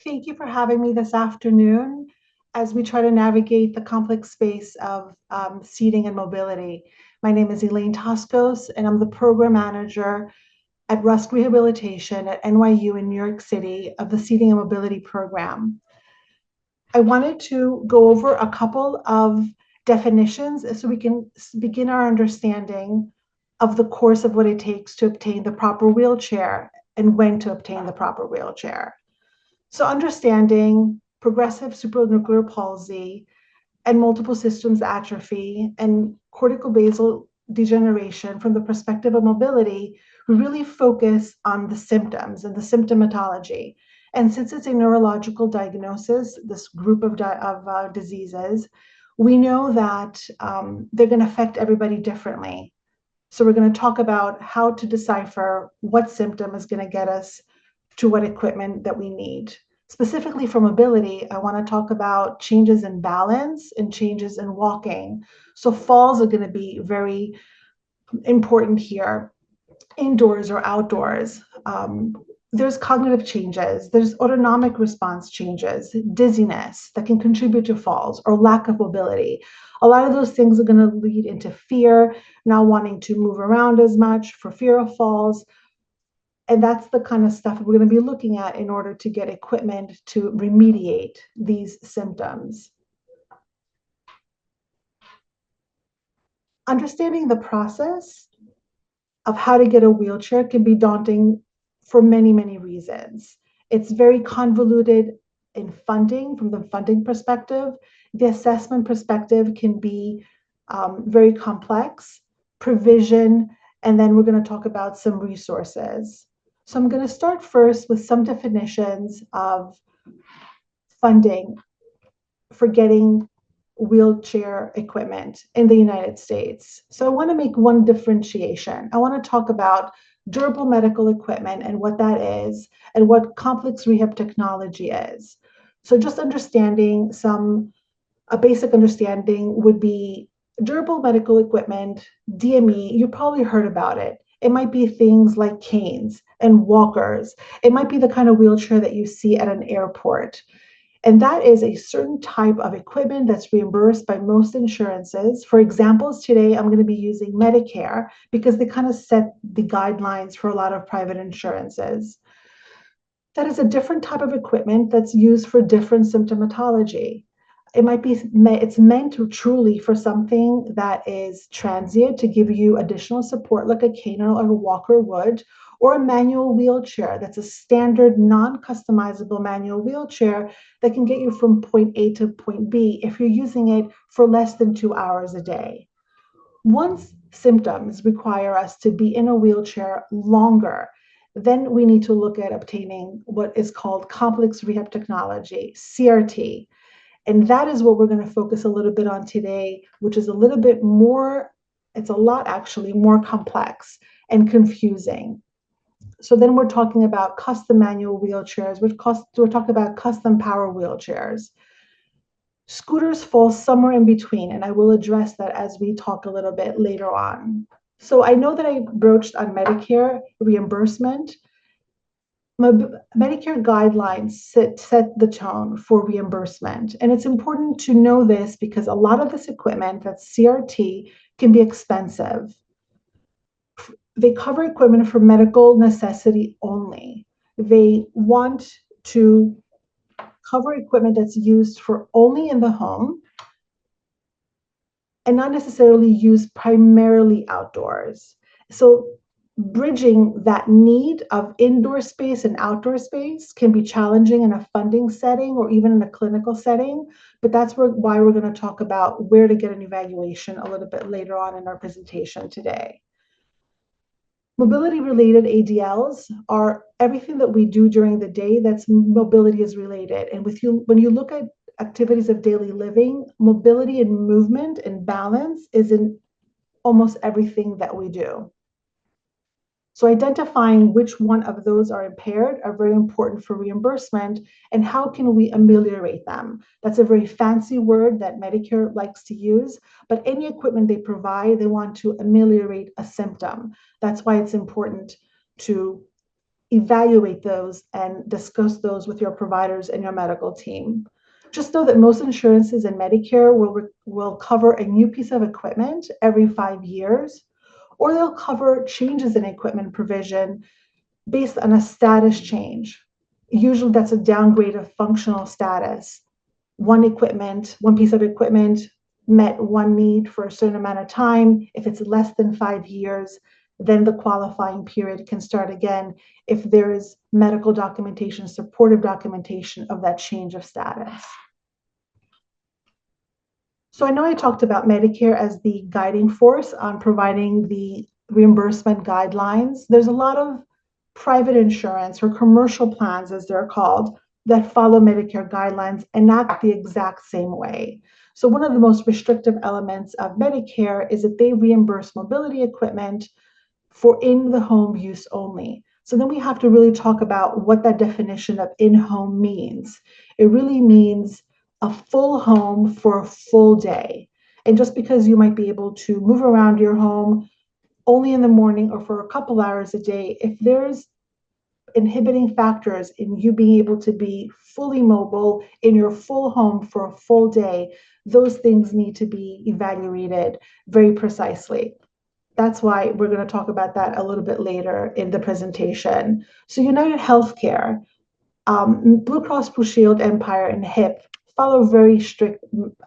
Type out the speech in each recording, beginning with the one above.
Thank you for having me this afternoon as we try to navigate the complex space of seating and mobility. My name is Elaine Toskos, and I'm the program manager at Rusk Rehabilitation at NYU in New York City of the Seating and Mobility Program. I wanted to go over a couple of definitions so we can begin our understanding of the course of what it takes to obtain the proper wheelchair and when to obtain the proper wheelchair. So understanding progressive supranuclear palsy and multiple systems atrophy and cortical basal degeneration from the perspective of mobility, we really focus on the symptoms and the symptomatology. And since it's a neurological diagnosis, this group of diseases, we know that they're going to affect everybody differently. So we're going to talk about how to decipher what symptom is going to get us to what equipment that we need. Specifically for mobility, I want to talk about changes in balance and changes in walking. So falls are going to be very important here, indoors or outdoors. There's cognitive changes, there's autonomic response changes, dizziness that can contribute to falls or lack of mobility. A lot of those things are going to lead into fear, not wanting to move around as much for fear of falls. And that's the kind of stuff we're going to be looking at in order to get equipment to remediate these symptoms. Understanding the process of how to get a wheelchair can be daunting for many, many reasons. It's very convoluted in funding, from the funding perspective. The assessment perspective can be very complex, provision, and then we're going to talk about some resources. So I'm going to start first with some definitions of funding for getting wheelchair equipment in the United States. So I want to make one differentiation. I want to talk about durable medical equipment and what that is and what complex rehab technology is. So just understanding a basic understanding would be durable medical equipment, DME, you probably heard about it. It might be things like canes and walkers. It might be the kind of wheelchair that you see at an airport. And that is a certain type of equipment that's reimbursed by most insurances. For examples, today I'm going to be using Medicare because they kind of set the guidelines for a lot of private insurances. That is a different type of equipment that's used for different symptomatology. It's meant to truly for something that is transient to give you additional support like a cane or a walker would, or a manual wheelchair that's a standard non-customizable manual wheelchair that can get you from point A to point B if you're using it for less than 2 hours a day. Once symptoms require us to be in a wheelchair longer, then we need to look at obtaining what is called complex rehab technology, CRT. And that is what we're going to focus a little bit on today, which is a little bit more, it's a lot actually more complex and confusing. So then we're talking about custom manual wheelchairs, we're talking about custom power wheelchairs. Scooters fall somewhere in between, and I will address that as we talk a little bit later on. So I know that I broached on Medicare reimbursement. Medicare guidelines set the tone for reimbursement. And it's important to know this because a lot of this equipment, that's CRT, can be expensive. They cover equipment for medical necessity only. They want to cover equipment that's used for only in the home and not necessarily used primarily outdoors. So bridging that need of indoor space and outdoor space can be challenging in a funding setting or even in a clinical setting, but that's why we're going to talk about where to get an evaluation a little bit later on in our presentation today. Mobility-related ADLs are everything that we do during the day that's mobility is related. And when you look at activities of daily living, mobility and movement and balance is in almost everything that we do. So identifying which one of those are impaired are very important for reimbursement and how can we ameliorate them. That's a very fancy word that Medicare likes to use, but any equipment they provide, they want to ameliorate a symptom. That's why it's important to evaluate those and discuss those with your providers and your medical team. Just know that most insurances and Medicare will cover a new piece of equipment every 5 years, or they'll cover changes in equipment provision based on a status change. Usually that's a downgrade of functional status. One piece of equipment met one need for a certain amount of time. If it's less than 5 years, then the qualifying period can start again if there is medical documentation, supportive documentation of that change of status. So I know I talked about Medicare as the guiding force on providing the reimbursement guidelines. There's a lot of private insurance or commercial plans, as they're called, that follow Medicare guidelines and act the exact same way. So one of the most restrictive elements of Medicare is that they reimburse mobility equipment for in-the-home use only. So then we have to really talk about what that definition of in-home means. It really means a full home for a full day. And just because you might be able to move around your home only in the morning or for a couple hours a day, if there's inhibiting factors in you being able to be fully mobile in your full home for a full day, those things need to be evaluated very precisely. That's why we're going to talk about that a little bit later in the presentation. So United Healthcare, Blue Cross Blue Shield, Empire, and HIP follow very strict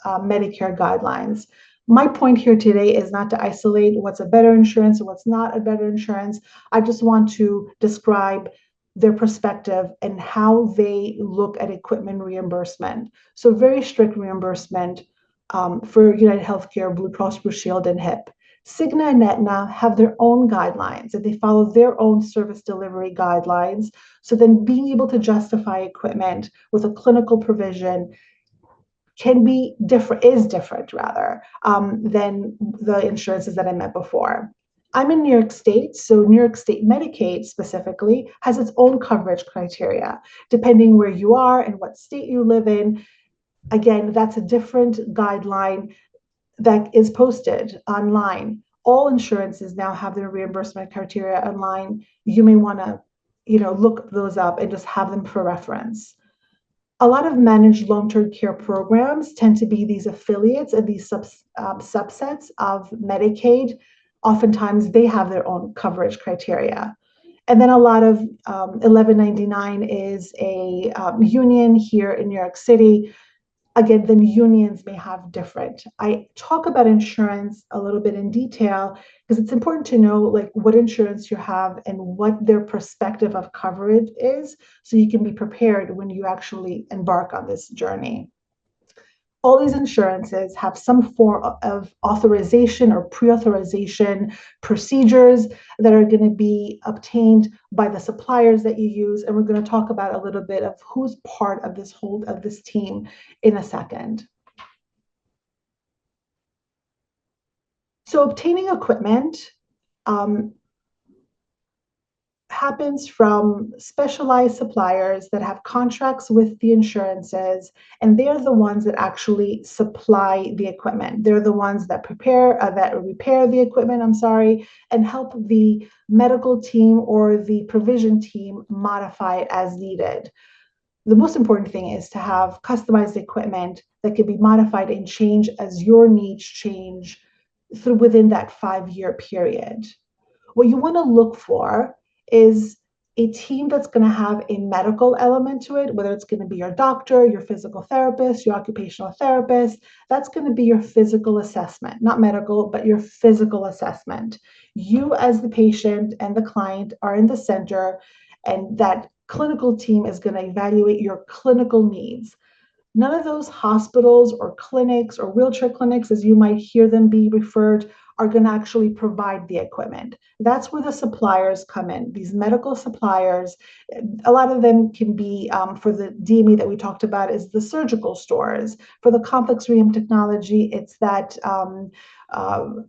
Medicare guidelines. My point here today is not to isolate what's a better insurance and what's not a better insurance. I just want to describe their perspective and how they look at equipment reimbursement. So very strict reimbursement for United Healthcare, Blue Cross Blue Shield, and HIP. Cigna and Aetna have their own guidelines and they follow their own service delivery guidelines. So then being able to justify equipment with a clinical provision is different rather, than the insurances that I met before. I'm in New York State, so New York State Medicaid specifically has its own coverage criteria, depending where you are and what state you live in. Again, that's a different guideline that is posted online. All insurances now have their reimbursement criteria online. You may want to, look those up and just have them for reference. A lot of managed long-term care programs tend to be these affiliates and these subsets of Medicaid. Oftentimes, they have their own coverage criteria. And then a lot of 1199 is a union here in New York City. Again, the unions may have different. I talk about insurance a little bit in detail because it's important to know like what insurance you have and what their perspective of coverage is, so you can be prepared when you actually embark on this journey. All these insurances have some form of authorization or pre-authorization procedures that are going to be obtained by the suppliers that you use. And we're going to talk about a little bit of who's part of this team in a second. So obtaining equipment happens from specialized suppliers that have contracts with the insurances, and they're the ones that actually supply the equipment. They're the ones that repair the equipment, and help the medical team or the provision team modify it as needed. The most important thing is to have customized equipment that can be modified and changed as your needs change within that 5-year period. What you want to look for is a team that's going to have a medical element to it, whether it's going to be your doctor, your physical therapist, your occupational therapist. That's going to be your physical assessment, not medical, but your physical assessment. You as the patient and the client are in the center, and that clinical team is going to evaluate your clinical needs. None of those hospitals or clinics or wheelchair clinics, as you might hear them be referred, are going to actually provide the equipment. That's where the suppliers come in. These medical suppliers, a lot of them can be, for the DME that we talked about, is the surgical stores. For the complex rehab technology, it's that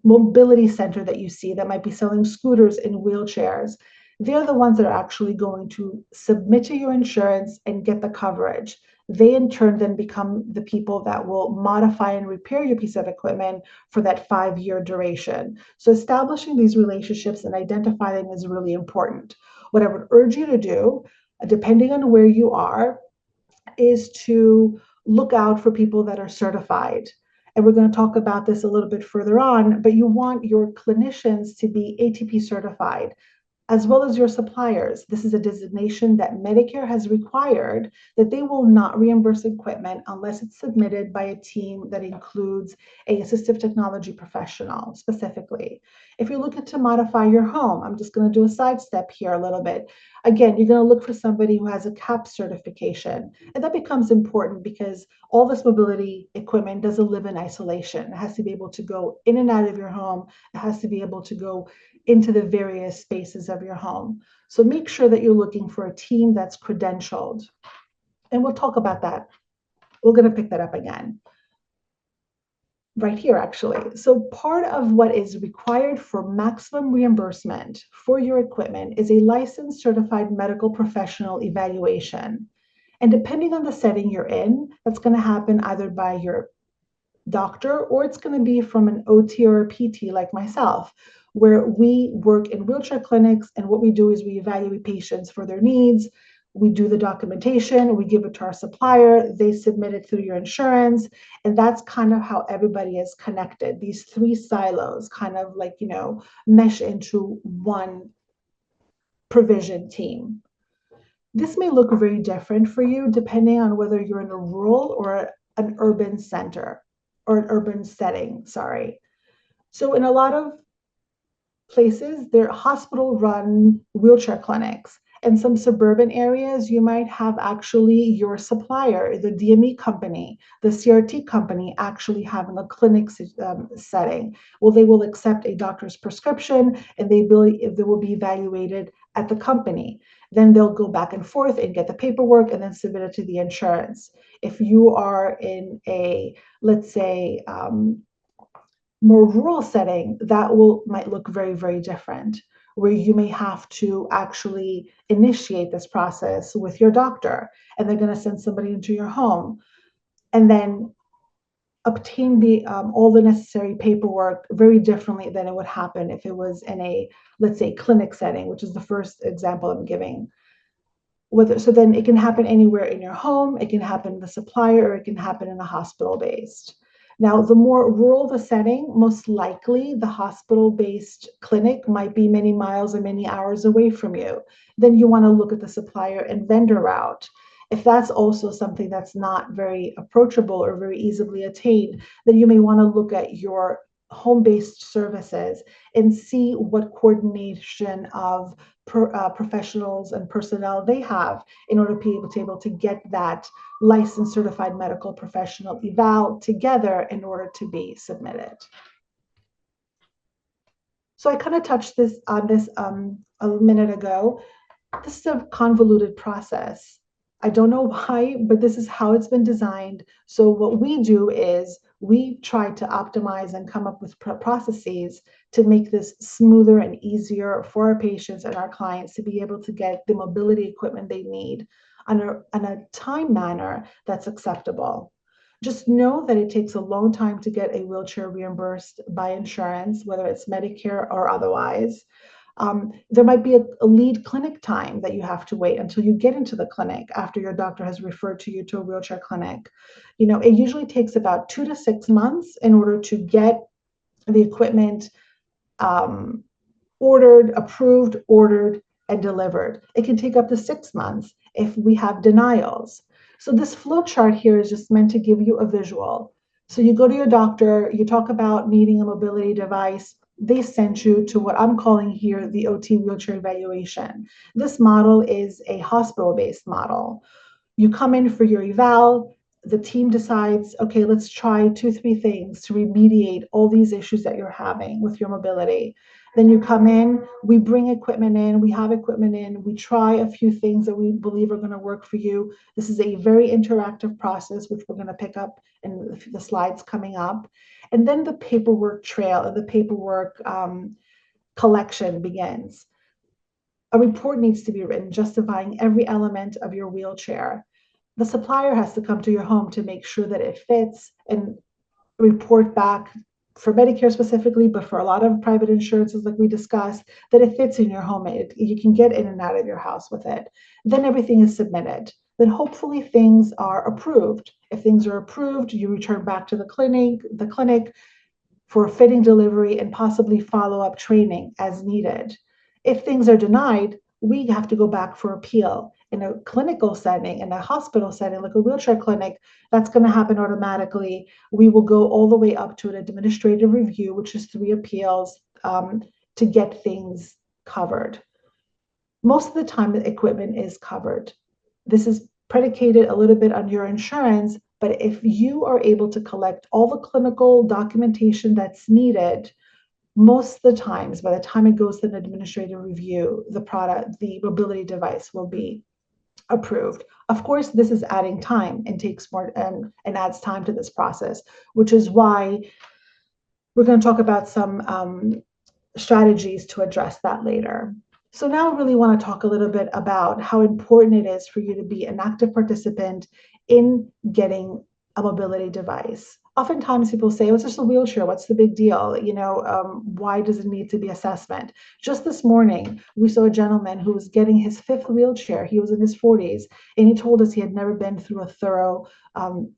mobility center that you see that might be selling scooters and wheelchairs. They're the ones that are actually going to submit to your insurance and get the coverage. They in turn then become the people that will modify and repair your piece of equipment for that 5-year duration. So establishing these relationships and identifying them is really important. What I would urge you to do, depending on where you are, is to look out for people that are certified. And we're going to talk about this a little bit further on, but you want your clinicians to be ATP certified, as well as your suppliers. This is a designation that Medicare has required, that they will not reimburse equipment unless it's submitted by a team that includes a assistive technology professional specifically. If you're looking to modify your home, I'm just going to do a sidestep here a little bit. Again, you're going to look for somebody who has a CAP certification. And that becomes important because all this mobility equipment doesn't live in isolation. It has to be able to go in and out of your home. It has to be able to go into the various spaces of your home. So make sure that you're looking for a team that's credentialed. And we'll talk about that. We're going to pick that up again right here, actually. So part of what is required for maximum reimbursement for your equipment is a licensed certified medical professional evaluation. And depending on the setting you're in, that's going to happen either by your doctor, or it's going to be from an OT or a PT like myself, where we work in wheelchair clinics, and what we do is we evaluate patients for their needs. We do the documentation, we give it to our supplier, they submit it through your insurance, and that's kind of how everybody is connected. These three silos kind of like, mesh into one provision team. This may look very different for you depending on whether you're in a rural or an urban center or an urban setting, sorry. So in a lot of places, they're hospital-run wheelchair clinics. In some suburban areas, you might have actually your supplier, the DME company, the CRT company, actually having a clinic setting. Well, they will accept a doctor's prescription, and they will be evaluated at the company. Then they'll go back and forth and get the paperwork and then submit it to the insurance. If you are in a, let's say, more rural setting, that might look very, very different, where you may have to actually initiate this process with your doctor, and they're going to send somebody into your home and then obtain all the necessary paperwork very differently than it would happen if it was in a, let's say, clinic setting, which is the first example I'm giving. So then it can happen anywhere in your home, it can happen in the supplier, or it can happen in a hospital-based. Now, the more rural the setting, most likely the hospital-based clinic might be many miles or many hours away from you. Then you want to look at the supplier and vendor route. If that's also something that's not very approachable or very easily attained, then you may want to look at your home-based services and see what coordination of professionals and personnel they have in order to be able to get that licensed certified medical professional eval together in order to be submitted. So I kind of touched on this a minute ago. This is a convoluted process. I don't know why, but this is how it's been designed. So what we do is we try to optimize and come up with processes to make this smoother and easier for our patients and our clients to be able to get the mobility equipment they need on a time manner that's acceptable. Just know that it takes a long time to get a wheelchair reimbursed by insurance, whether it's Medicare or otherwise. There might be a lead clinic time that you have to wait until you get into the clinic after your doctor has referred to you to a wheelchair clinic. It usually takes about 2 to 6 months in order to get the equipment ordered, approved, ordered, and delivered. It can take up to 6 months if we have denials. So this flow chart here is just meant to give you a visual. So you go to your doctor, you talk about needing a mobility device, they sent you to what I'm calling here the OT wheelchair evaluation. This model is a hospital-based model. You come in for your eval, the team decides, okay, let's try 2-3 things to remediate all these issues that you're having with your mobility. Then you come in, we bring equipment in, we have equipment in, we try a few things that we believe are going to work for you. This is a very interactive process, which we're going to pick up in the slides coming up. And then the paperwork trail and the paperwork collection begins. A report needs to be written justifying every element of your wheelchair. The supplier has to come to your home to make sure that it fits and report back for Medicare specifically, but for a lot of private insurances, like we discussed, that it fits in your home. You can get in and out of your house with it. Then everything is submitted. Then hopefully things are approved. If things are approved, you return back to the clinic for fitting delivery and possibly follow-up training as needed. If things are denied, we have to go back for appeal. In a clinical setting, in a hospital setting, like a wheelchair clinic, that's going to happen automatically. We will go all the way up to an administrative review, which is 3 appeals, to get things covered. Most of the time, the equipment is covered. This is predicated a little bit on your insurance, but if you are able to collect all the clinical documentation that's needed, most of the times, by the time it goes to an administrative review, the mobility device will be approved. Of course, this is adding time and takes more and adds time to this process, which is why we're going to talk about some strategies to address that later. So now I really want to talk a little bit about how important it is for you to be an active participant in getting a mobility device. Oftentimes people say, oh, it's just a wheelchair. What's the big deal? Why does it need to be assessment? Just this morning, we saw a gentleman who was getting his 5th wheelchair. He was in his 40s, and he told us he had never been through a thorough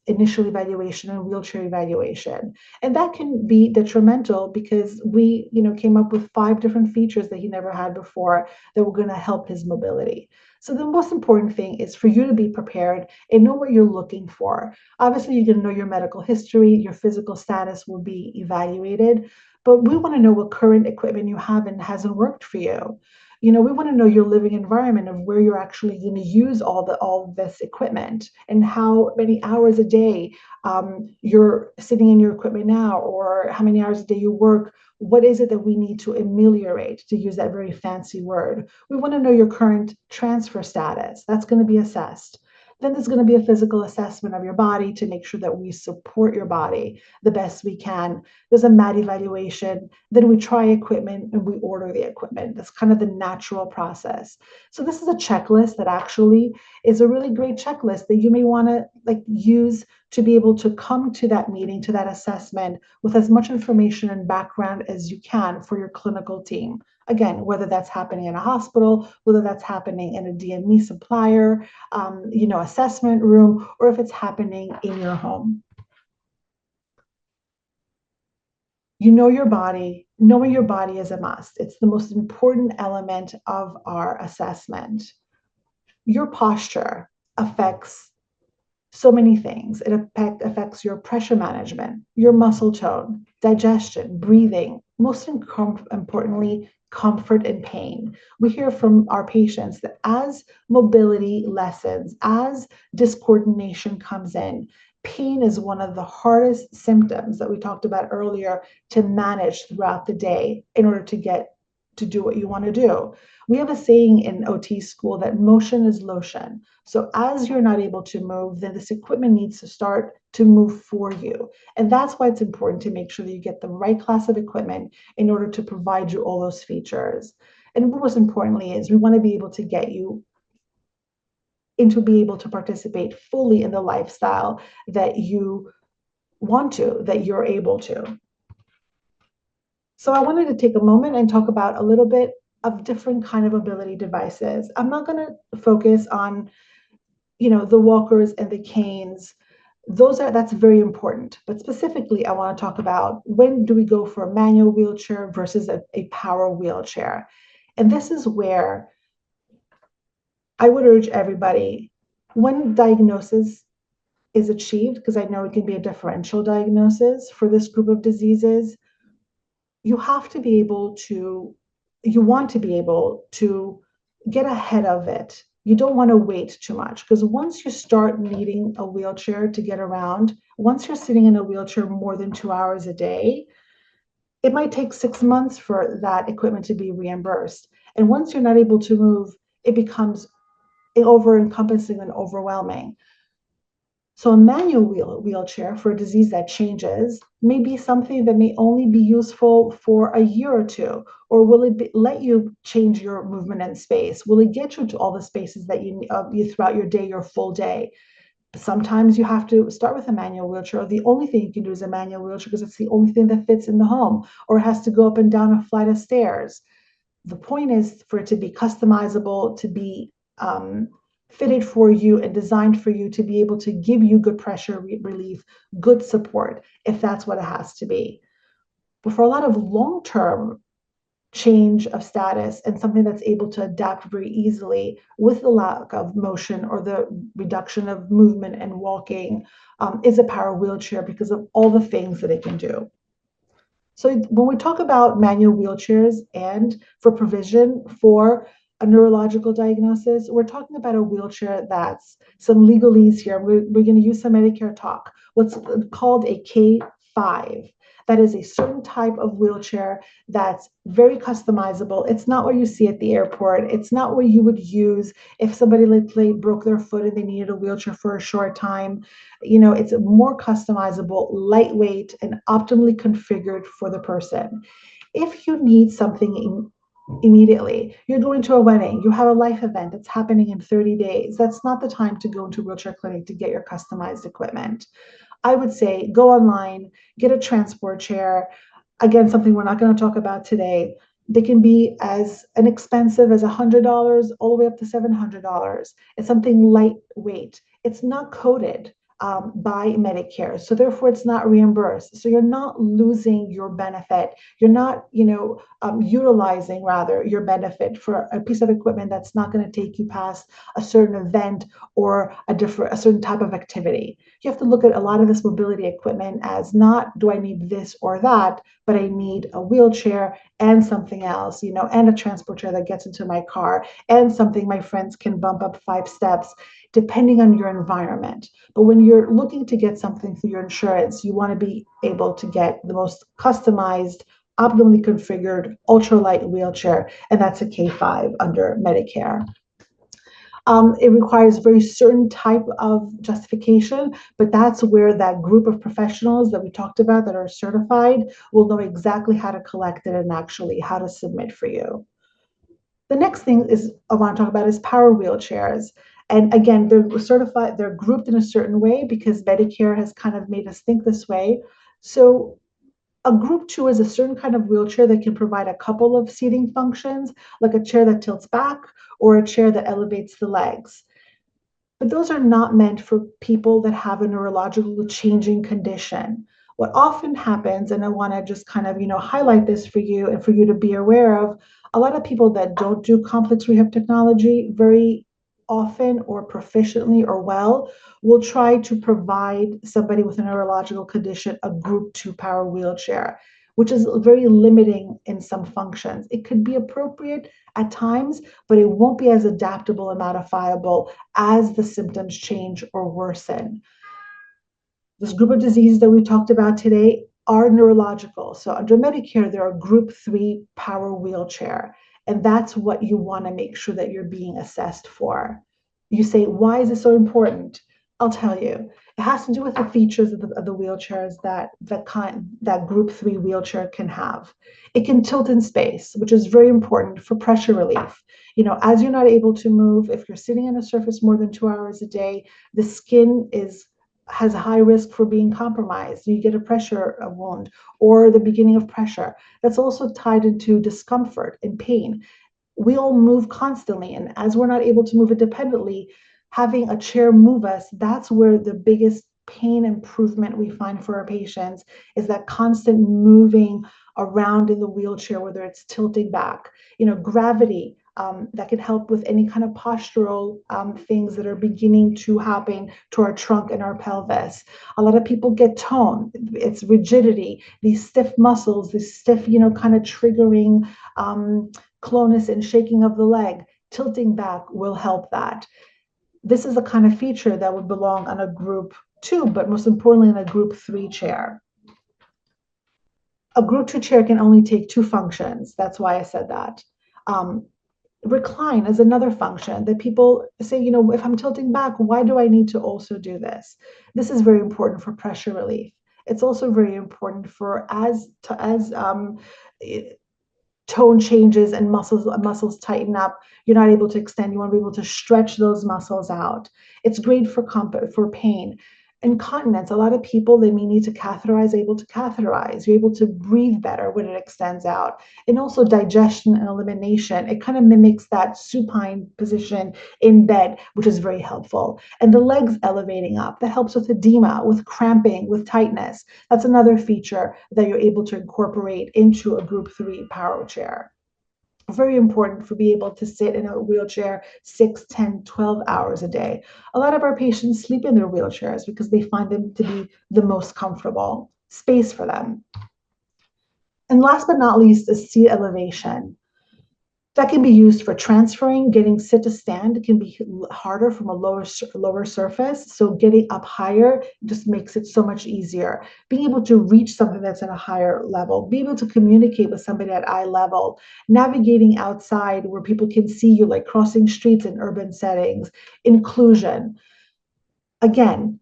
initial evaluation and wheelchair evaluation. And that can be detrimental because we, came up with 5 different features that he never had before that were going to help his mobility. So the most important thing is for you to be prepared and know what you're looking for. Obviously, you're going to know your medical history, your physical status will be evaluated, but we want to know what current equipment you have and hasn't worked for you. We want to know your living environment of where you're actually going to use all this equipment and how many hours a day you're sitting in your equipment now, or how many hours a day you work. What is it that we need to ameliorate, to use that very fancy word? We want to know your current transfer status. That's going to be assessed. Then there's going to be a physical assessment of your body to make sure that we support your body the best we can. There's a MAT evaluation. Then we try equipment and we order the equipment. That's kind of the natural process. So this is a checklist that actually is a really great checklist that you may want to use to be able to come to that meeting, to that assessment with as much information and background as you can for your clinical team. Again, whether that's happening in a hospital, whether that's happening in a DME supplier, assessment room, or if it's happening in your home. Knowing your body is a must. It's the most important element of our assessment. Your posture affects so many things. It affects your pressure management, your muscle tone, digestion, breathing, most importantly, comfort and pain. We hear from our patients that as mobility lessens, as discoordination comes in, pain is one of the hardest symptoms that we talked about earlier to manage throughout the day in order to do what you want to do. We have a saying in OT school that motion is lotion. So as you're not able to move, then this equipment needs to start to move for you. And that's why it's important to make sure that you get the right class of equipment in order to provide you all those features. And most importantly is we want to be able to get you into be able to participate fully in the lifestyle that you want to, that you're able to. So I wanted to take a moment and talk about a little bit of different kind of mobility devices. I'm not going to focus on, the walkers and the canes. That's very important. But specifically, I want to talk about when do we go for a manual wheelchair versus a power wheelchair. And this is where I would urge everybody, when diagnosis is achieved, because I know it can be a differential diagnosis for this group of diseases, you want to be able to get ahead of it. You don't want to wait too much, because once you start needing a wheelchair to get around, once you're sitting in a wheelchair more than 2 hours a day, it might take 6 months for that equipment to be reimbursed. And once you're not able to move, it becomes over-encompassing and overwhelming. So a manual wheelchair for a disease that changes may be something that may only be useful for a year or two, or will it let you change your movement and space? Will it get you to all the spaces that you throughout your day, your full day? Sometimes you have to start with a manual wheelchair, or the only thing you can do is a manual wheelchair because it's the only thing that fits in the home, or has to go up and down a flight of stairs. The point is for it to be customizable, to be fitted for you and designed for you to be able to give you good pressure relief, good support, if that's what it has to be. But for a lot of long-term change of status and something that's able to adapt very easily with the lack of motion or the reduction of movement and walking, is a power wheelchair because of all the things that it can do. So when we talk about manual wheelchairs and for provision for a neurological diagnosis, we're talking about a wheelchair that's some legalese here. We're going to use some Medicare talk. What's called a K5. That is a certain type of wheelchair that's very customizable. It's not what you see at the airport. It's not what you would use if somebody literally broke their foot and they needed a wheelchair for a short time. It's more customizable, lightweight, and optimally configured for the person. If you need something immediately, you're going to a wedding, you have a life event that's happening in 30 days, that's not the time to go into a wheelchair clinic to get your customized equipment. I would say go online, get a transport chair. Again, something we're not going to talk about today. They can be as inexpensive as $100 all the way up to $700. It's something lightweight. It's not coded by Medicare, so therefore it's not reimbursed. So you're not losing your benefit. You're not, utilizing rather your benefit for a piece of equipment that's not going to take you past a certain event or a certain type of activity. You have to look at a lot of this mobility equipment as not, do I need this or that, but I need a wheelchair and something else, and a transport chair that gets into my car and something my friends can bump up 5 steps, depending on your environment. But when you're looking to get something through your insurance, you want to be able to get the most customized, optimally configured, ultralight wheelchair, and that's a K5 under Medicare. It requires very certain type of justification, but that's where that group of professionals that we talked about that are certified will know exactly how to collect it and actually how to submit for you. The next thing is I want to talk about is power wheelchairs. And again, they're certified, they're grouped in a certain way because Medicare has kind of made us think this way. So a group 2 is a certain kind of wheelchair that can provide a couple of seating functions, like a chair that tilts back or a chair that elevates the legs. But those are not meant for people that have a neurological changing condition. What often happens, and I want to just kind of, highlight this for you and for you to be aware of, a lot of people that don't do complex rehab technology very often or proficiently or well will try to provide somebody with a neurological condition a group 2 power wheelchair, which is very limiting in some functions. It could be appropriate at times, but it won't be as adaptable and modifiable as the symptoms change or worsen. This group of diseases that we talked about today are neurological. So under Medicare, there are group 3 power wheelchair, and that's what you want to make sure that you're being assessed for. You say, why is this so important? I'll tell you. It has to do with the features of the wheelchairs that group 3 wheelchair can have. It can tilt in space, which is very important for pressure relief. As you're not able to move, if you're sitting on a surface more than 2 hours a day, the skin has a high risk for being compromised. You get a pressure wound or the beginning of pressure. That's also tied into discomfort and pain. We all move constantly, and as we're not able to move independently, having a chair move us, that's where the biggest pain improvement we find for our patients is that constant moving around in the wheelchair, whether it's tilting back, gravity, that can help with any kind of postural things that are beginning to happen to our trunk and our pelvis. A lot of people get tone. It's rigidity, these stiff muscles, this stiff, kind of triggering clonus and shaking of the leg. Tilting back will help that. This is the kind of feature that would belong on a group 2, but most importantly, in a group 3 chair. A group 2 chair can only take 2 functions. That's why I said that. Recline is another function that people say, if I'm tilting back, why do I need to also do this? This is very important for pressure relief. It's also very important for as tone changes and muscles tighten up, you're not able to extend, you want to be able to stretch those muscles out. It's great for for pain. Incontinence, a lot of people, they may need to catheterize, able to catheterize. You're able to breathe better when it extends out. And also digestion and elimination. It kind of mimics that supine position in bed, which is very helpful. And the legs elevating up, that helps with edema, with cramping, with tightness. That's another feature that you're able to incorporate into a group 3 power chair. Very important for being able to sit in a wheelchair 6, 10, 12 hours a day. A lot of our patients sleep in their wheelchairs because they find them to be the most comfortable space for them. And last but not least is seat elevation. That can be used for transferring, getting sit to stand can be harder from a lower surface. So getting up higher just makes it so much easier. Being able to reach something that's at a higher level, be able to communicate with somebody at eye level, navigating outside where people can see you, like crossing streets in urban settings, inclusion. Again,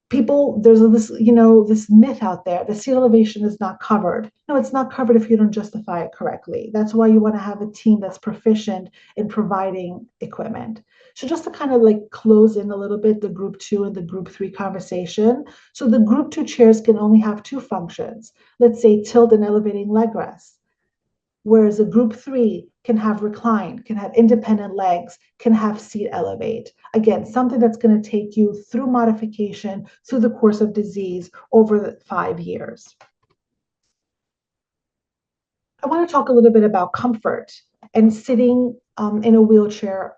people, there's this myth out there, the seat elevation is not covered. No, it's not covered if you don't justify it correctly. That's why you want to have a team that's proficient in providing equipment. So just to kind of like close in a little bit the group 2 and the group 3 conversation. So the group 2 chairs can only have 2 functions. Let's say tilt and elevating leg rest. Whereas a group 3 can have recline, can have independent legs, can have seat elevate. Again, something that's going to take you through modification, through the course of disease over the 5 years. I want to talk a little bit about comfort and sitting in a wheelchair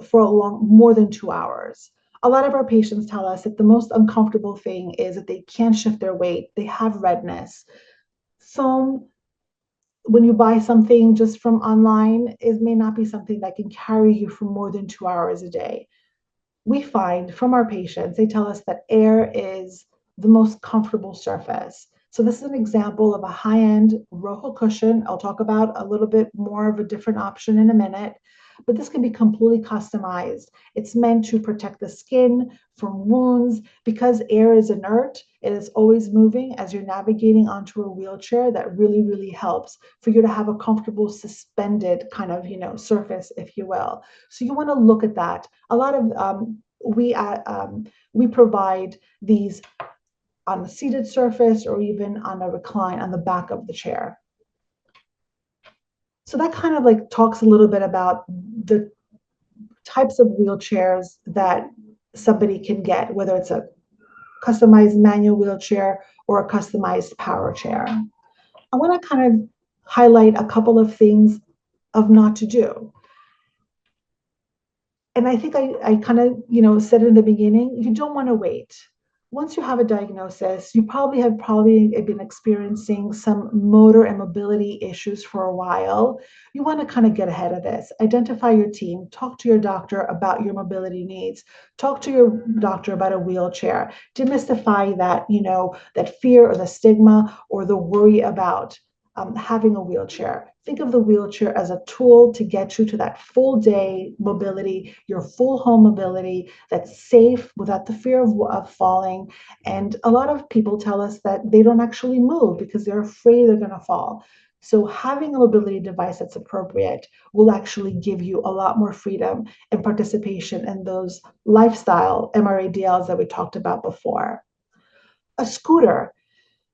for more than 2 hours. A lot of our patients tell us that the most uncomfortable thing is that they can't shift their weight, they have redness. Foam, when you buy something just from online, it may not be something that can carry you for more than 2 hours a day. We find from our patients, they tell us that air is the most comfortable surface. So this is an example of a high-end Rojo cushion. I'll talk about a little bit more of a different option in a minute, but this can be completely customized. It's meant to protect the skin from wounds. Because air is inert, it is always moving as you're navigating onto a wheelchair. That really, really helps for you to have a comfortable suspended kind of, surface, if you will. So you want to look at that. A lot of we provide these on a seated surface or even on a recline on the back of the chair. So that kind of like talks a little bit about the types of wheelchairs that somebody can get, whether it's a customized manual wheelchair or a customized power chair. I want to kind of highlight a couple of things of not to do. And I think I kind of, said in the beginning, you don't want to wait. Once you have a diagnosis, you probably have been experiencing some motor and mobility issues for a while. You want to kind of get ahead of this. Identify your team, talk to your doctor about your mobility needs, talk to your doctor about a wheelchair, demystify that, that fear or the stigma or the worry about having a wheelchair. Think of the wheelchair as a tool to get you to that full day mobility, your full home mobility that's safe without the fear of falling. And a lot of people tell us that they don't actually move because they're afraid they're going to fall. So having a mobility device that's appropriate will actually give you a lot more freedom and participation in those lifestyle MRADLs that we talked about before. A scooter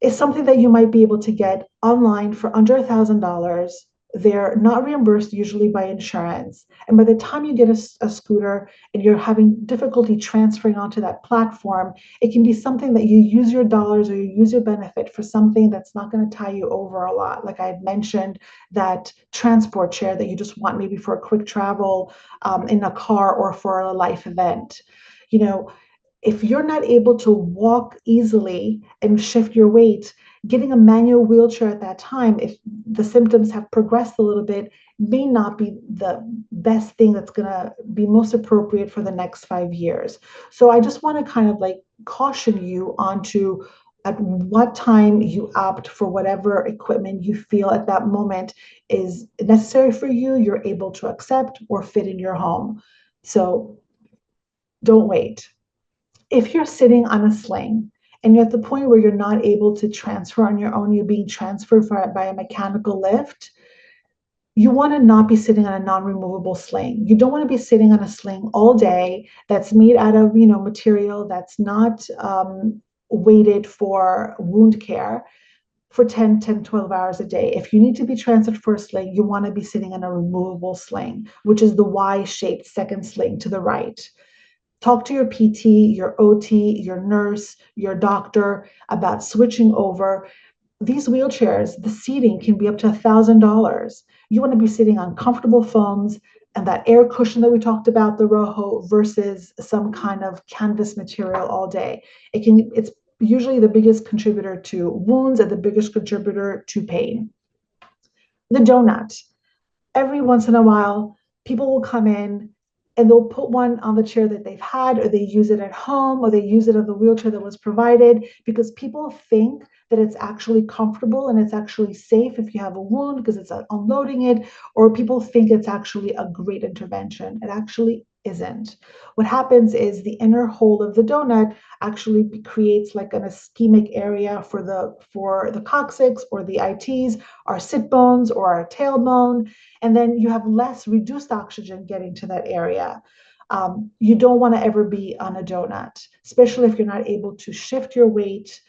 is something that you might be able to get online for under $1,000. They're not reimbursed usually by insurance. And by the time you get a scooter and you're having difficulty transferring onto that platform, it can be something that you use your dollars or you use your benefit for something that's not going to tie you over a lot. Like I had mentioned, that transport chair that you just want maybe for a quick travel in a car or for a life event. If you're not able to walk easily and shift your weight, getting a manual wheelchair at that time, if the symptoms have progressed a little bit, may not be the best thing that's going to be most appropriate for the next 5 years. So I just want to kind of like caution you onto at what time you opt for whatever equipment you feel at that moment is necessary for you, you're able to accept or fit in your home. So don't wait. If you're sitting on a sling and you're at the point where you're not able to transfer on your own, you're being transferred by a mechanical lift, you want to not be sitting on a non-removable sling. You don't want to be sitting on a sling all day that's made out of, material that's not weighted for wound care for 12 hours a day. If you need to be transferred for a sling, you want to be sitting on a removable sling, which is the Y-shaped second sling to the right. Talk to your PT, your OT, your nurse, your doctor about switching over. These wheelchairs, the seating can be up to $1,000. You want to be sitting on comfortable foams and that air cushion that we talked about, the Rojo, versus some kind of canvas material all day. It's usually the biggest contributor to wounds and the biggest contributor to pain. The donut. Every once in a while, people will come in and they'll put one on the chair that they've had, or they use it at home, or they use it on the wheelchair that was provided, because people think that it's actually comfortable and it's actually safe if you have a wound because it's unloading it, or people think it's actually a great intervention. It actually isn't. What happens is the inner hole of the donut actually creates like an ischemic area for the coccyx or the ITs, our sit bones or our tailbone, and then you have less reduced oxygen getting to that area. You don't want to ever be on a donut, especially if you're not able to shift your weight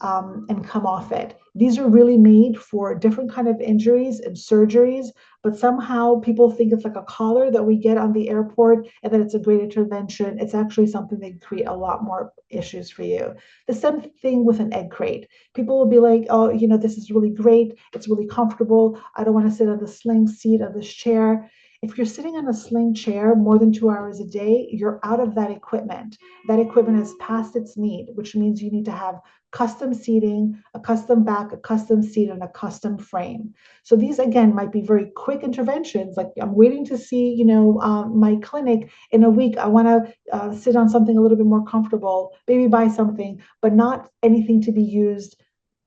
and come off it. These are really made for different kind of injuries and surgeries, but somehow people think it's like a collar that we get on the airport and that it's a great intervention. It's actually something that can create a lot more issues for you. The same thing with an egg crate. People will be like, oh, this is really great. It's really comfortable. I don't want to sit on the sling seat of this chair. If you're sitting on a sling chair more than 2 hours a day, you're out of that equipment. That equipment has passed its need, which means you need to have custom seating, a custom back, a custom seat, and a custom frame. So these, again, might be very quick interventions. Like I'm waiting to see, my clinic in a week. I want to sit on something a little bit more comfortable, maybe buy something, but not anything to be used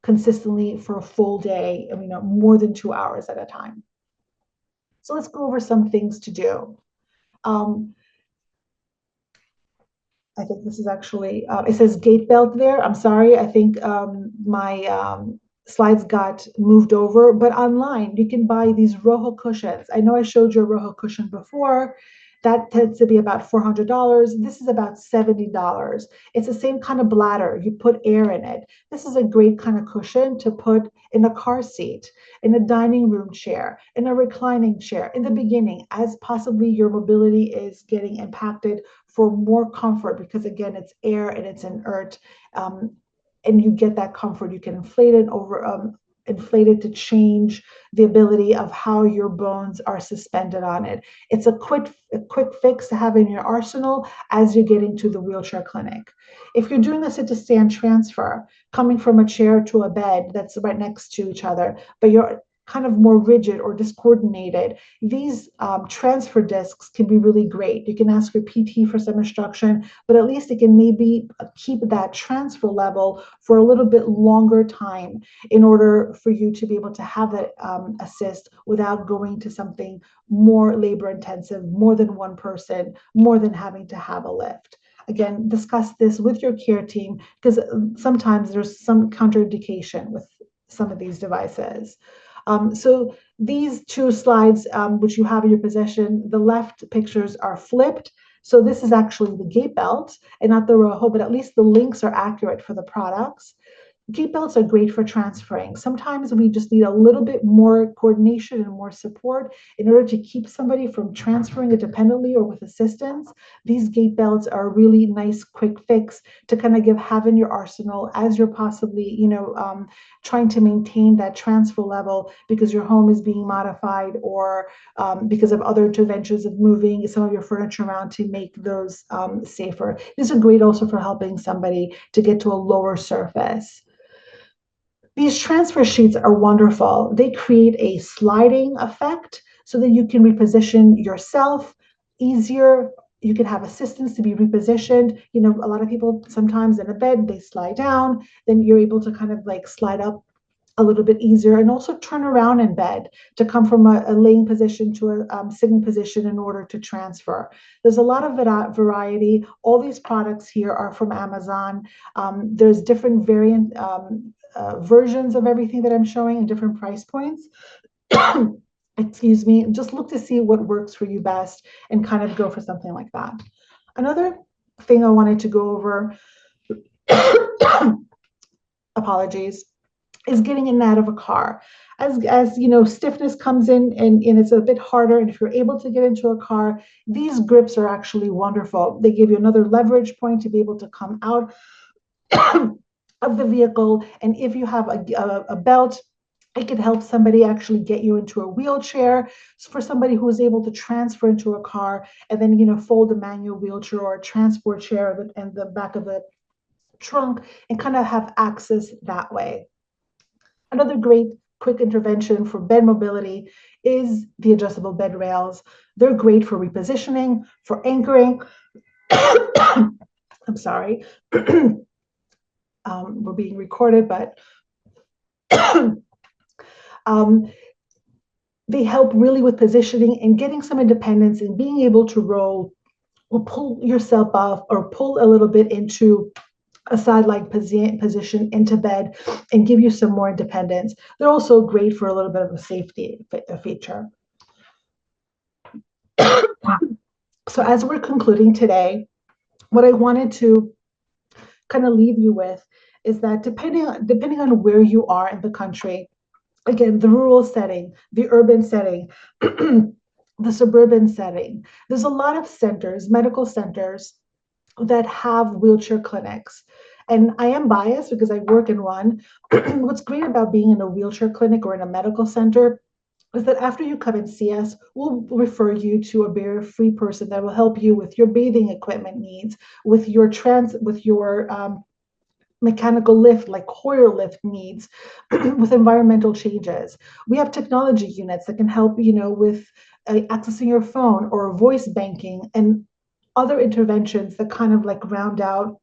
consistently for a full day, more than 2 hours at a time. So let's go over some things to do. I think this is actually, it says gate belt there. I'm sorry. I think my slides got moved over, but online you can buy these Rojo cushions. I know I showed you a Rojo cushion before. That tends to be about $400. This is about $70. It's the same kind of bladder. You put air in it. This is a great kind of cushion to put in a car seat, in a dining room chair, in a reclining chair in the beginning, as possibly your mobility is getting impacted, for more comfort, because again, it's air and it's inert, and you get that comfort. You can inflate it to change the ability of how your bones are suspended on it. It's a quick fix to have in your arsenal as you're getting to the wheelchair clinic. If you're doing a sit to stand transfer, coming from a chair to a bed that's right next to each other, but you're kind of more rigid or discoordinated, these transfer discs can be really great. You can ask your PT for some instruction, but at least it can maybe keep that transfer level for a little bit longer time in order for you to be able to have that assist without going to something more labor intensive, more than one person, more than having to have a lift. Again, discuss this with your care team, because sometimes there's some contraindication with some of these devices. So these two slides, which you have in your possession, the left pictures are flipped. So this is actually the gate belt and not the Rojo, but at least the links are accurate for the products. Gate belts are great for transferring. Sometimes we just need a little bit more coordination and more support in order to keep somebody from transferring independently or with assistance. These gate belts are a really nice quick fix to kind of have in your arsenal as you're possibly, trying to maintain that transfer level because your home is being modified, or because of other interventions of moving some of your furniture around to make those safer. These are great also for helping somebody to get to a lower surface. These transfer sheets are wonderful. They create a sliding effect so that you can reposition yourself easier. You can have assistance to be repositioned. A lot of people sometimes in a bed, they slide down, then you're able to kind of like slide up a little bit easier, and also turn around in bed to come from a laying position to a sitting position in order to transfer. There's a lot of variety. All these products here are from Amazon. There's different variant versions of everything that I'm showing and different price points. Excuse me. Just look to see what works for you best and kind of go for something like that. Another thing I wanted to go over, apologies, is getting in and out of a car. As you know, stiffness comes in and it's a bit harder. And if you're able to get into a car, these grips are actually wonderful. They give you another leverage point to be able to come out of the vehicle. And if you have a belt, it can help somebody actually get you into a wheelchair. So for somebody who is able to transfer into a car and then, you know, fold a manual wheelchair or a transport chair and the back of the trunk and kind of have access that way. Another great quick intervention for bed mobility is the adjustable bed rails. They're great for repositioning, for anchoring. I'm sorry. We're being recorded, but they help really with positioning and getting some independence and being able to roll or pull yourself off or pull a little bit into a side-like position into bed and give you some more independence. They're also great for a little bit of a safety feature. So as we're concluding today, what I wanted to kind of leave you with is that depending on where you are in the country, again, the rural setting, the urban setting, the suburban setting, there's a lot of centers, medical centers, that have wheelchair clinics. And I am biased because I work in one. What's great about being in a wheelchair clinic or in a medical center is that after you come and see us, we'll refer you to a barrier-free person that will help you with your bathing equipment needs, with your mechanical lift, like Hoyer lift needs, with environmental changes. We have technology units that can help, you know, with accessing your phone or voice banking and other interventions that kind of like round out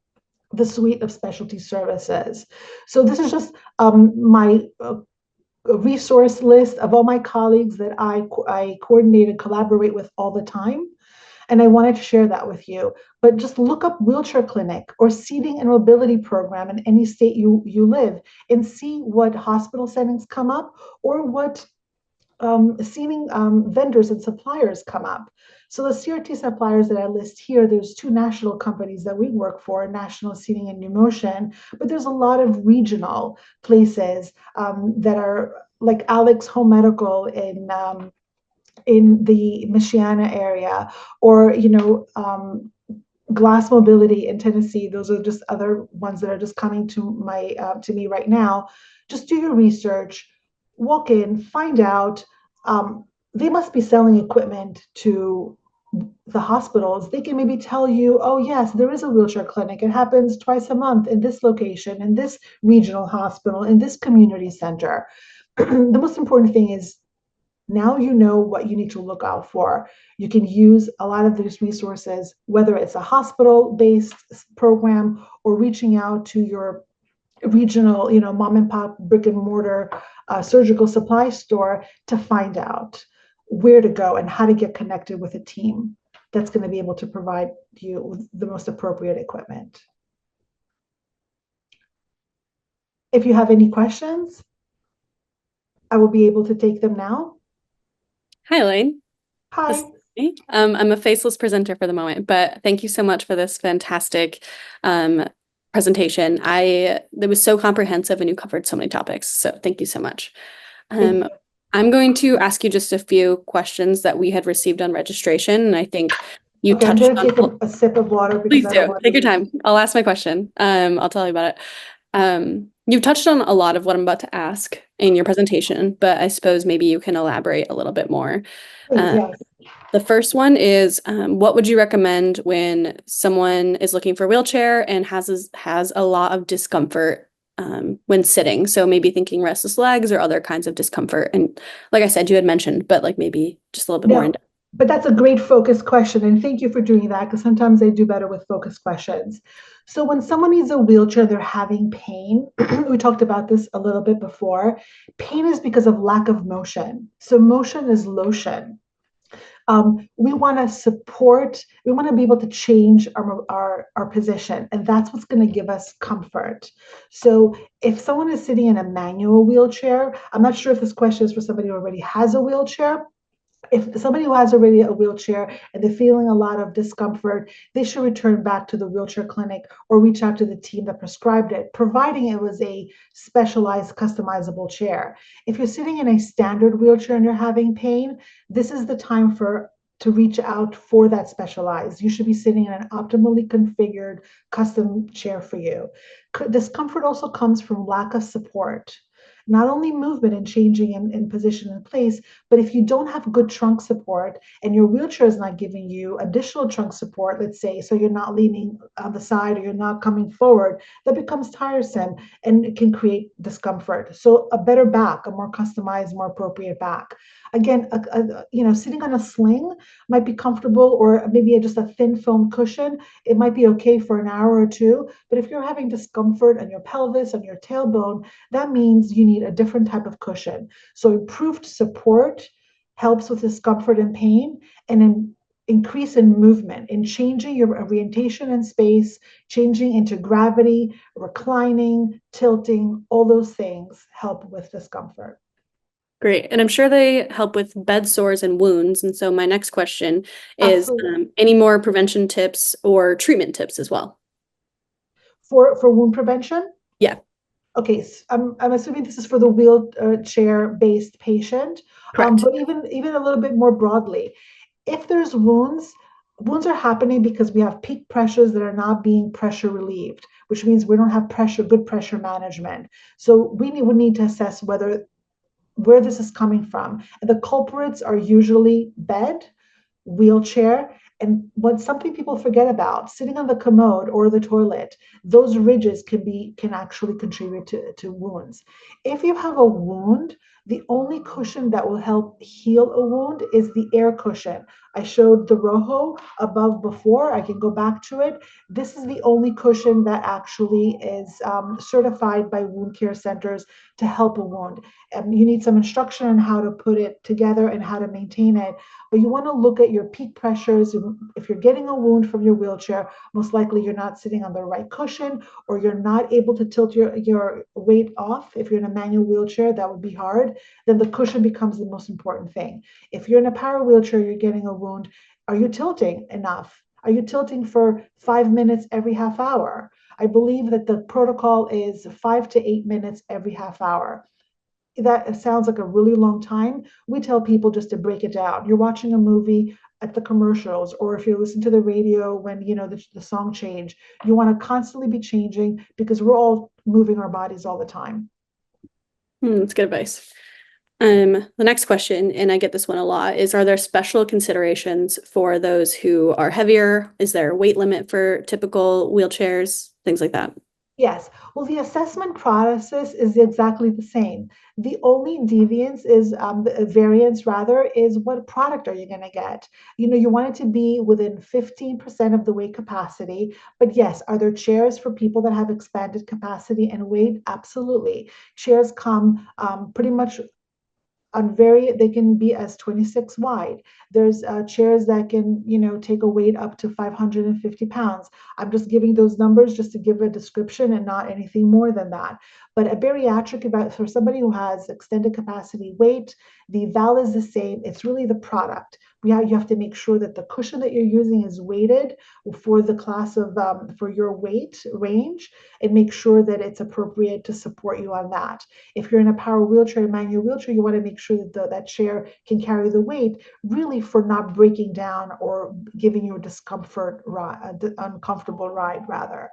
the suite of specialty services. So this is just my resource list of all my colleagues that I coordinate and collaborate with all the time. And I wanted to share that with you. But just look up wheelchair clinic or seating and mobility program in any state you live and see what hospital settings come up or what seating vendors and suppliers come up. So the CRT suppliers that I list here, there's two national companies that we work for, National Seating and New Motion, but there's a lot of regional places that are like Alex Home Medical in the Michiana area, or, you know, Glass Mobility in Tennessee. Those are just other ones that are just coming to me right now. Just do your research, walk in, find out. They must be selling equipment to the hospitals. They can maybe tell you, oh yes, there is a wheelchair clinic. It happens twice a month in this location, in this regional hospital, in this community center. The most important thing is now you know what you need to look out for. You can use a lot of these resources, whether it's a hospital-based program or reaching out to your regional, you know, mom and pop brick and mortar surgical supply store to find out where to go and how to get connected with a team that's going to be able to provide you with the most appropriate equipment. If you have any questions, I will be able to take them now. Hi, Elaine. Hi. I'm a faceless presenter for the moment, but thank you so much for this fantastic presentation. It was so comprehensive and you covered so many topics. So thank you so much. I'm going to ask you just a few questions that we had received on registration. And I think you touched on. I'm going to take a sip of water. Please do. Take your time. I'll ask my question. I'll tell you about it. You touched on a lot of what I'm about to ask in your presentation, but I suppose maybe you can elaborate a little bit more. Yes. The first one is, what would you recommend when someone is looking for a wheelchair and has a lot of discomfort when sitting? So maybe thinking restless legs or other kinds of discomfort. And like I said, you had mentioned, but like maybe just a little bit more in depth. But that's a great focus question. And thank you for doing that, because sometimes I do better with focus questions. So when someone needs a wheelchair, they're having pain. We talked about this a little bit before. Pain is because of lack of motion. So motion is lotion. We want to support, we want to be able to change our position, and that's what's going to give us comfort. So if someone is sitting in a manual wheelchair, I'm not sure if this question is for somebody who already has a wheelchair. If somebody who has already a wheelchair and they're feeling a lot of discomfort, they should return back to the wheelchair clinic or reach out to the team that prescribed it, providing it was a specialized, customizable chair. If you're sitting in a standard wheelchair and you're having pain, this is the time to reach out for that specialized. You should be sitting in an optimally configured custom chair for you. Discomfort also comes from lack of support, not only movement and changing in position and place, but if you don't have good trunk support and your wheelchair is not giving you additional trunk support, let's say, so you're not leaning on the side or you're not coming forward, that becomes tiresome and it can create discomfort. So a better back, a more customized, more appropriate back. Again, sitting on a sling might be comfortable, or maybe just a thin foam cushion. It might be okay for an hour or two, but if you're having discomfort on your pelvis, on your tailbone, that means you need a different type of cushion. So improved support helps with discomfort and pain, and an increase in movement, in changing your orientation in space, changing into gravity, reclining, tilting, all those things help with discomfort. Great. And I'm sure they help with bed sores and wounds. And so my next question is Absolutely. any more prevention tips or treatment tips as well? For wound prevention, Yeah, okay, I'm assuming this is for the wheelchair-based patient, correct. but even a little bit more broadly, if there's wounds are happening because we have peak pressures that are not being pressure relieved, which means we don't have good pressure management. So would need to assess where this is coming from. And the culprits are usually bed, wheelchair, and what something people forget about, sitting on the commode or the toilet, those ridges can actually contribute to wounds. If you have a wound, the only cushion that will help heal a wound is the air cushion. I showed the Rojo above before. I can go back to it. This is the only cushion that actually is certified by wound care centers to help a wound. You need some instruction on how to put it together and how to maintain it, but you want to look at your peak pressures. If you're getting a wound from your wheelchair, most likely you're not sitting on the right cushion, or you're not able to tilt your weight off. If you're in a manual wheelchair, that would be hard. Then the cushion becomes the most important thing. If you're in a power wheelchair, you're getting a wound, are you tilting enough? Are you tilting for 5 minutes every half hour? I believe that the protocol is 5 to 8 minutes every half hour. That sounds like a really long time. We tell people just to break it down. You're watching a movie at the commercials, or if you listen to the radio when the song change, you want to constantly be changing because we're all moving our bodies all the time. That's good advice. The next question, and I get this one a lot, is are there special considerations for those who are heavier? Is there a weight limit for typical wheelchairs? Things like that. Yes. Well, the assessment process is exactly the same. The only deviance is the variance rather is what product are you going to get? You want it to be within 15% of the weight capacity. But yes, are there chairs for people that have expanded capacity and weight? Absolutely. Chairs come pretty much they can be as 26 wide. There's chairs that can take a weight up to 550 pounds. I'm just giving those numbers just to give a description and not anything more than that. But a bariatric, about for somebody who has extended capacity weight, the val is the same. It's really the product. You have to make sure that the cushion that you're using is weighted for the class of for your weight range, and make sure that it's appropriate to support you on that. If you're in a power wheelchair, manual wheelchair, you want to make sure that that chair can carry the weight, really for not breaking down or giving you a uncomfortable ride, rather.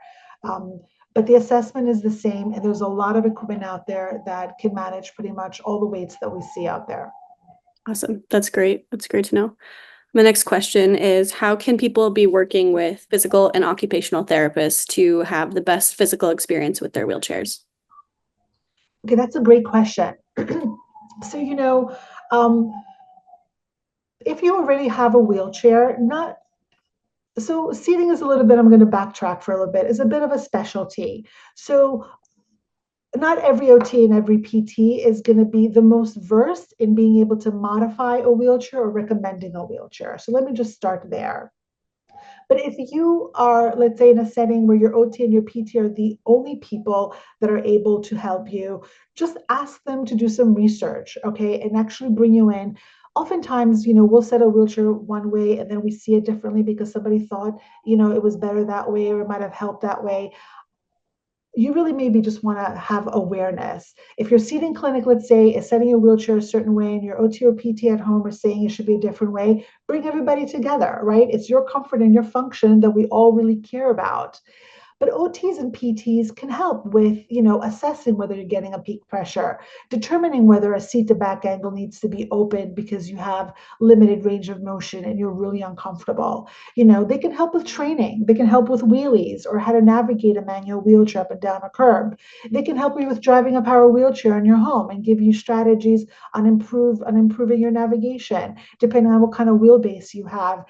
But the assessment is the same, and there's a lot of equipment out there that can manage pretty much all the weights that we see out there. Awesome. That's great. That's great to know. My next question is how can people be working with physical and occupational therapists to have the best physical experience with their wheelchairs? Okay, that's a great question. So, um, If you already have a wheelchair, not so seating is a little bit, I'm going to backtrack for a little bit, is a bit of a specialty. So not every OT and every PT is going to be the most versed in being able to modify a wheelchair or recommending a wheelchair. So let me just start there. But if you are, let's say, in a setting where your OT and your PT are the only people that are able to help you, just ask them to do some research, okay, and actually bring you in. Oftentimes, we'll set a wheelchair one way and then we see it differently because somebody thought, it was better that way or it might have helped that way. You really maybe just want to have awareness. If your seating clinic, let's say, is setting your wheelchair a certain way and your OT or PT at home are saying it should be a different way, bring everybody together, right? It's your comfort and your function that we all really care about. But OTs and PTs can help with, assessing whether you're getting a peak pressure, determining whether a seat to back angle needs to be open because you have limited range of motion and you're really uncomfortable. They can help with training. They can help with wheelies or how to navigate a manual wheelchair up and down a curb. They can help you with driving a power wheelchair in your home and give you strategies on improving your navigation. Depending on what kind of wheelbase you have,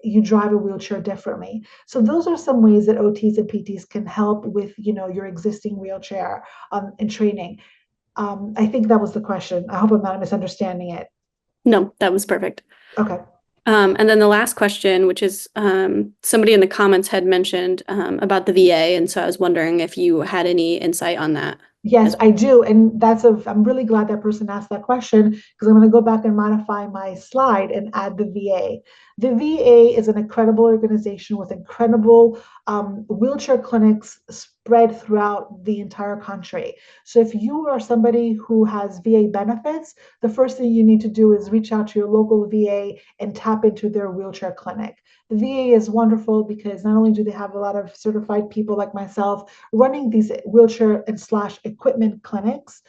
you drive a wheelchair differently. So those are some ways that OTs and PTs can help with, your existing wheelchair and training. I think that was the question. I hope I'm not misunderstanding it. No, that was perfect. Okay. And then the last question, which is somebody in the comments had mentioned about the VA, and so I was wondering if you had any insight on that. Yes, I do. And I'm really glad that person asked that question because I'm going to go back and modify my slide and add the VA. The VA is an incredible organization with incredible wheelchair clinics spread throughout the entire country. So if you are somebody who has VA benefits, the first thing you need to do is reach out to your local VA and tap into their wheelchair clinic. The VA is wonderful because not only do they have a lot of certified people like myself running these wheelchair and slash equipment clinics,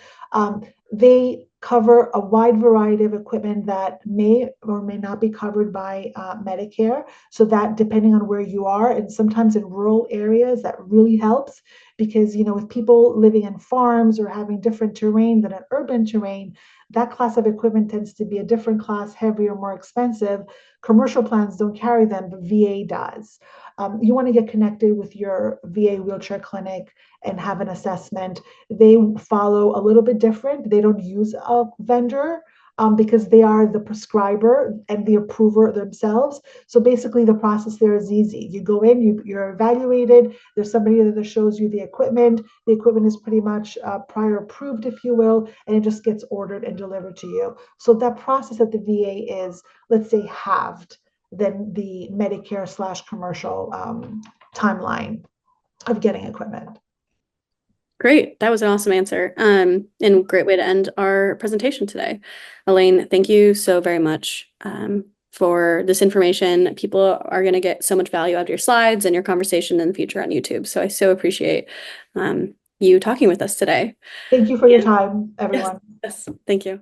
they cover a wide variety of equipment that may or may not be covered by Medicare. So that depending on where you are, and sometimes in rural areas, that really helps because, with people living in farms or having different terrain than an urban terrain, that class of equipment tends to be a different class, heavier, more expensive. Commercial plans don't carry them, but VA does. You want to get connected with your VA wheelchair clinic and have an assessment. They follow a little bit different. They don't use a vendor because they are the prescriber and the approver themselves. So basically, the process there is easy. You go in, you're evaluated. There's somebody that shows you the equipment. The equipment is pretty much prior approved, if you will, and it just gets ordered and delivered to you. So that process at the VA is, let's say, halved than the Medicare slash commercial timeline of getting equipment. Great. That was an awesome answer. And great way to end our presentation today. Elaine, thank you so very much for this information. People are going to get so much value out of your slides and your conversation in the future on YouTube. So I so appreciate you talking with us today. Thank you for your time, everyone. Yes, thank you.